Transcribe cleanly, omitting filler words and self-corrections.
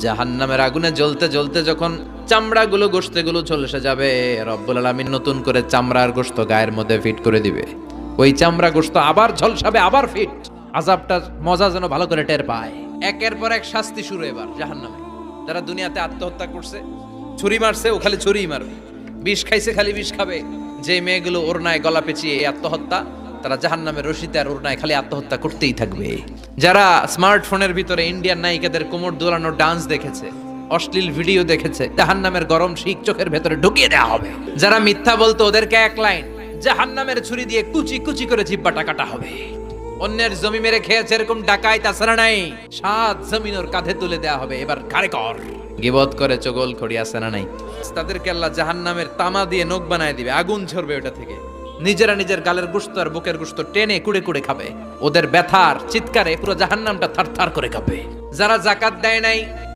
জাহান্নামের আগুনে জ্বলতে জ্বলতে যখন চামড়াগুলো গোশতগুলো ঝলসে যাবে, রব্বুল আলামিন নতুন করে চামড়ার গোশত গায়ের মধ্যে ফিট করে দিবে। ওই চামড়া গোশত আবার ঝলসাবে, আবার ফিট। আযাবটার মজা যেন ভালো করে টের পায়। একের পর এক শাস্তি শুরু এবার জাহান্নামে। যারা দুনিয়াতে আত্মহত্যা করছে, ছুরি মারছে, ও খালি ছুরিই মারবে। বিষ খাইছে, খালি বিষ খাবে। যে মেয়েগুলো ওড়নায় গলা পেঁচিয়ে এই আত্মহত্যা, তারা জাহান্নামের রশিতে আর ওড়নায় খালি আত্মহত্যা করতেই থাকবে। যারা স্মার্টফোনের ভিতরে ইন্ডিয়ান নায়িকাদের কোমর দোলানো ডান্স দেখেছে, অশ্লীল ভিডিও দেখেছে, জাহান্নামের গরম শিক চোখের ভেতরে ঢুকিয়ে দেওয়া হবে। যারা মিথ্যা বলতো, ওদেরকে এক লাইন জাহান্নামের ছুরি দিয়ে কুচি কুচি করে জিহ্বাটা কাটা হবে। অন্যের জমি মেরে খেয়েছে এরকম ডাকাইত তাছাড়া নাই, 7 জমিন ওর কাঁধে তুলে দেওয়া হবে। এবার ঘাড়ে কর। গিবত করে চগল খড়ি আছে না নাই? তাদেরকে আল্লাহ জাহান্নামের তামা দিয়ে নখ বানায় দিবে, আগুন ঝরবে ওটা থেকে। নিজেরা নিজের গালের গোশত আর বুকের গোশত টেনে কুড়ে কুড়ে খাবে। ওদের ব্যথার চিৎকারে পুরো জাহান্নামটা থারথার করে কাঁপে। যারা যাকাত দেয় নাই,